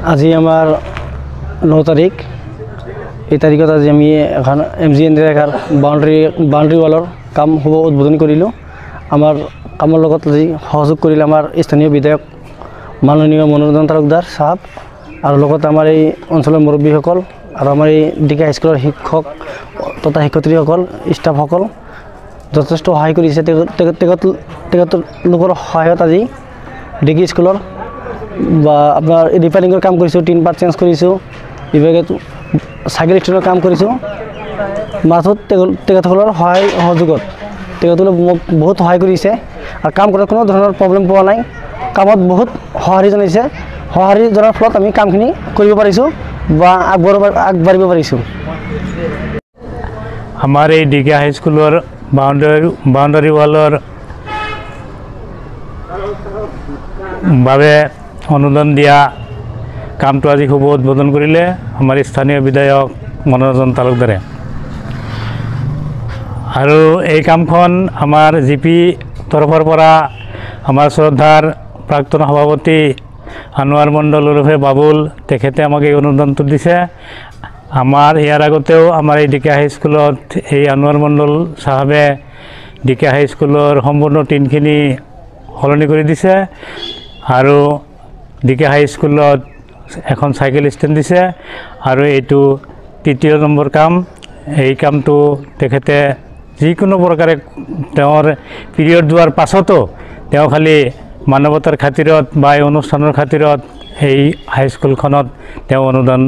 আজি আমাৰ 9 তাৰিখ। এই তাৰিখত আজি আমি এখন MG এনৰেগাৰ বাউণ্ডাৰী ৱালৰ কাম শুভ উদ্বোধন কৰিলোঁ। আমাৰ কামৰ লগত আজি সহযোগ কৰিলে আমাৰ স্থানীয় বিধায়ক মাননীয় মনোৰঞ্জন তালুকদাৰ সাহেব আৰু লগতে আমাৰ এই অঞ্চলৰ মুৰব্বীসকল আৰু আমাৰ এই ডিকে হাইস্কুলৰ শিক্ষক তথা শিক্ষয়িত্ৰীসকল ষ্টাফসকল যথেষ্ট সহায় কৰিছে। তেখেতলোকৰ সহায়ত আজি ডিকে স্কুলৰ বা আপোনাৰ ৰিপেয়াৰিঙৰ কাম কৰিছোঁ, টিন পাত চেঞ্জ কৰিছোঁ, ইভাগে চাইকেল ষ্টেণ্ডৰ কাম কৰিছোঁ। মাথোঁ তেখেতসকলৰ সহযোগত তেখেতসকলে মোক বহুত সহায় কৰিছে আৰু কাম কৰাত কোনো ধৰণৰ প্ৰব্লেম পোৱা নাই। কামত বহুত সঁহাৰি জনাইছে। সঁহাৰি জনাৰ ফলত আমি কামখিনি কৰিব পাৰিছোঁ বা আগবাঢ়িব পাৰিছোঁ। আমাৰ এই ডিকে হাইস্কুলৰ বাউণ্ডাৰী ৱালৰ বাবে অনুদান দিয়া কামটো আজি শুভ উদ্বোধন কৰিলে আমাৰ স্থানীয় বিধায়ক মনোৰঞ্জন তালুকদাৰে। আৰু এই কামখন আমাৰ GP তৰফৰ পৰা আমাৰ শ্ৰদ্ধাৰ প্ৰাক্তন সভাপতি আনোৱাৰ মণ্ডল ওৰফে বাবুল তেখেতে আমাক এই অনুদানটো দিছে। আমাৰ ইয়াৰ আগতেও আমাৰ এই ডিকে হাইস্কুলত এই আনোৱাৰ মণ্ডল চাহাবে ডিকে হাইস্কুলৰ সম্পূৰ্ণ টিনখিনি সলনি কৰি দিছে আৰু ডিকে হাইস্কুলত এখন চাইকেল ষ্টেণ্ড দিছে আৰু এইটো 3য় নম্বৰ কাম। এই কামটো তেখেতে যিকোনো প্ৰকাৰে তেওঁৰ পিৰিয়ড যোৱাৰ পাছতো তেওঁ খালি মানৱতাৰ খাতিৰত বা এই অনুষ্ঠানৰ খাতিৰত এই হাইস্কুলখনত তেওঁ অনুদান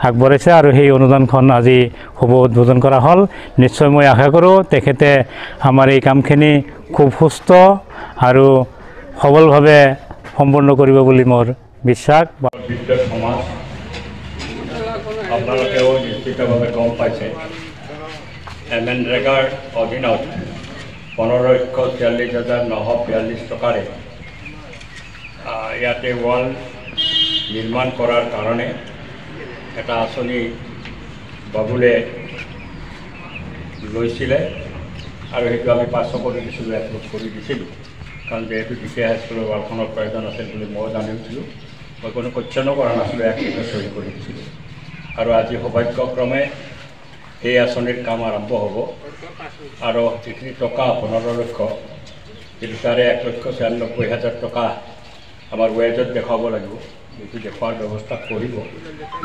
আগবঢ়াইছে আৰু সেই অনুদানখন আজি শুভ উদ্বোধন কৰা হ'ল। নিশ্চয় মই আশা কৰোঁ তেখেতে আমাৰ এই কামখিনি খুব সুস্থ আৰু সবলভাৱে সম্পূৰ্ণ কৰিব বুলি মোৰ বিশ্বাস। সমাজ আপোনালোকেও নিশ্চিতভাৱে গম পাইছে MNREGAৰ অধীনত 15,46,942 টকাৰে ইয়াতে ৱাল নিৰ্মাণ কৰাৰ কাৰণে এটা আঁচনি বাবুলে লৈছিলে আৰু সেইটো আমি 500 কৰি দিছিলোঁ, এপ্ৰুভ কৰি দিছিলোঁ। কাৰণ যিহেতু ডিকে হাইস্কুলৰ ৱালখনৰ প্ৰয়োজন আছিল বুলি মই জানিছিলোঁ, মই কোনো কোৱেশ্যনো কৰা নাছিলোঁ, একলিখে চহী কৰি দিছিলোঁ। আৰু আজি সৌভাগ্যক্ৰমে এই আঁচনিৰ কাম আৰম্ভ হ'ব আৰু যিখিনি টকা 15 লক্ষ, কিন্তু তাৰে 1,96,000 টকা আমাৰ ৱেজত দেখুৱাব লাগিব, এইটো দেখুৱাৰ ব্যৱস্থা কৰিব।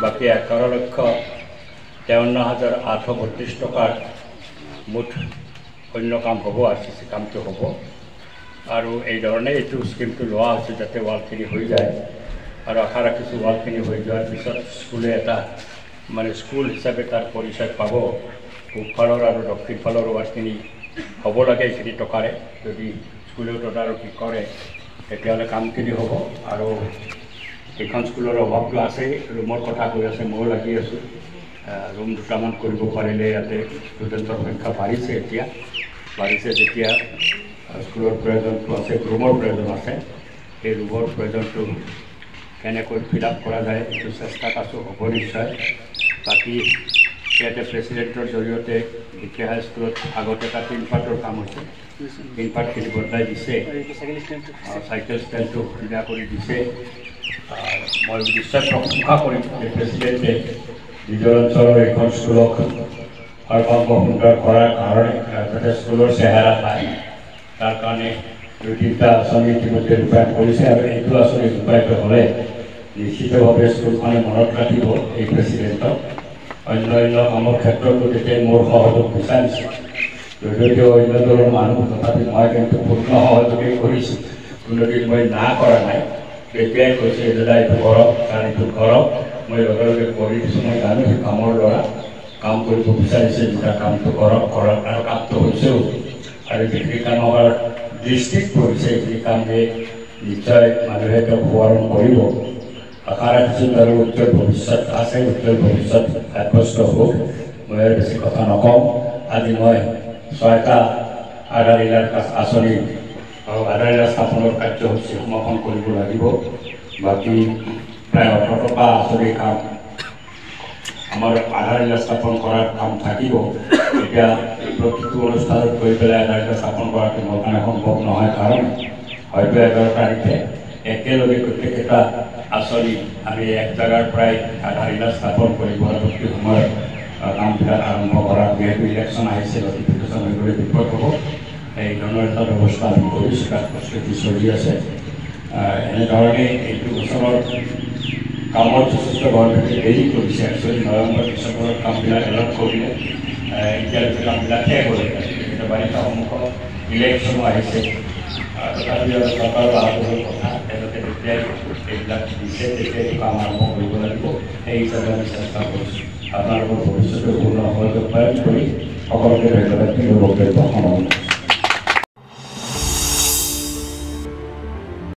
বাকী 11,53,832 টকাৰ মুঠ অন্য কাম হ'ব, RCC কামটো হ'ব। আৰু এই ধৰণে এইটো স্কিমটো লোৱা হৈছে যাতে ৱালখিনি হৈ যায় আৰু আশা ৰাখিছোঁ ৱালখিনি হৈ যোৱাৰ পিছত স্কুলে এটা স্কুল হিচাপে তাৰ পৰিচয় পাব। পূবফালৰ আৰু দক্ষিণফালৰ ৱালখিনি হ'ব লাগে এইখিনি টকাৰে। যদি স্কুলেও তদাৰকি কৰে তেতিয়াহ'লে কামখিনি হ'ব। আৰু এইখন স্কুলৰ অভাৱটো আছেই, ৰুমৰ কথা কৈ আছে, ময়ো লাগি আছোঁ। ৰুম 2টামান কৰিব পাৰিলে ইয়াতে ষ্টুডেণ্টৰ সংখ্যা বাঢ়িছে যেতিয়া স্কুলৰ প্ৰয়োজনটো আছে, ৰুমৰ প্ৰয়োজন আছে। এই ৰুমৰ প্ৰয়োজনটো কেনেকৈ ফিল আপ কৰা যায় এইটো চেষ্টাত আছোঁ, হ'ব নিশ্চয়। বাকী ইয়াতে প্ৰেচিডেণ্টৰ জৰিয়তে ডিকে হাইস্কুলত আগতে এটা টিন পাতৰ কাম হৈছে, টিন পাতখিনি বদলাই দিছে, চাইকেল ষ্টেণ্ডটো সুবিধা কৰি দিছে। মই নিশ্চয় প্ৰশংসা কৰিম যে প্ৰেচিডেণ্টে নিজৰ অঞ্চলৰ এখন স্কুলক সৰ্বাংগ সুন্দৰ কৰাৰ কাৰণে যাতে স্কুলৰ চেহেৰা পায় তাৰ কাৰণে 2-3টা আঁচনি ইতিমধ্যে ৰূপায়ণ কৰিছে আৰু এইটো আঁচনি ৰূপায়িত হ'লে নিশ্চিতভাৱে স্কুলখনে মনত ৰাখিব এই প্ৰেচিডেণ্টক। অন্য কামৰ ক্ষেত্ৰতো তেতিয়া মোৰ সহযোগ বিচাৰিছে, যদিও অন্য দলৰ মানুহ, তথাপি মই কিন্তু পূৰ্ণ সহযোগেই কৰিছোঁ। কোনোদিন মই না কৰা নাই। তেতিয়াই কৈছে দাদা এইটো কৰক, কাৰণ এইটো কৰক, মই লগে লগে কৰি দিছোঁ। মই জানো সেই কামৰ ল'ৰা কাম কৰিব বিচাৰিছে, যেতিয়া কামটো কৰক আৰু কামটো হৈছেও। আৰু যিখিনি কাম আমাৰ দৃষ্টিত পৰিছে সেইখিনি কাম নিশ্চয় মানুহে তেওঁক সোঁৱৰণ কৰিব। আশা ৰাখিছোঁ আৰু উজ্জ্বল ভৱিষ্যত আছে, উজ্জ্বল ভৱিষ্যত সাব্যস্ত হ'ব। মই আৰু বেছি কথা নকওঁ। আজি মই 6টা আধাৰ ইলাকা আঁচনি আৰু আধাৰ ইলাকা স্থাপনৰ কাৰ্যসূচী সমাপন কৰিব লাগিব। বাকী প্ৰায় 18টা আঁচনিৰ কাম আমাৰ আধাৰ ইলাকা স্থাপন কৰাৰ কাম থাকিব। এতিয়া প্ৰতিটো অনুষ্ঠানত গৈ পেলাই আধাৰ ইলাকা স্থাপন কৰাটো মোৰ কাৰণে সম্ভৱ নহয়, কাৰণ হয়তো 11 তাৰিখে একেলগে গোটেইকেইটা আঁচনি আমি এক জেগাৰ পৰাই আধাৰশিলা স্থাপন কৰি পৰৱৰ্তী সময়ত কামবিলাক আৰম্ভ কৰা যিহেতু ইলেকশ্যন আহিছে নটিফিকেশ্যন হৈ গ'লে বিপদ হ'ব এই ধৰণৰ এটা ব্যৱস্থা আমি কৰিছোঁ তাত প্ৰস্তুতি চলি আছে এনেধৰণে এইটো বছৰৰ কামত যথেষ্ট গভৰ্ণমেণ্টে দেৰি কৰিছে একচুৱেলি নৱেম্বৰ ডিচেম্বৰৰ কামবিলাক এলট কৰিলে এতিয়ালৈকে কামবিলাক শেষ হ'লে কিন্তু বাৰিষা সন্মুখত ইলেকশ্যনো আহিছে তথাপিও চৰকাৰৰ আগ্ৰহৰ কথা তেওঁলোকে যেতিয়াই এইবিলাক দিছে তেতিয়াই কাম আৰম্ভ কৰিব লাগিব সেই হিচাপে আমি চেষ্টা কৰিছোঁ আপোনালোকৰ ভৱিষ্যতে পূৰ্ণ সহযোগ প্ৰয়োগ কৰি সকলোকে ধন্যবাদ বক্তব্য সমাপ্ত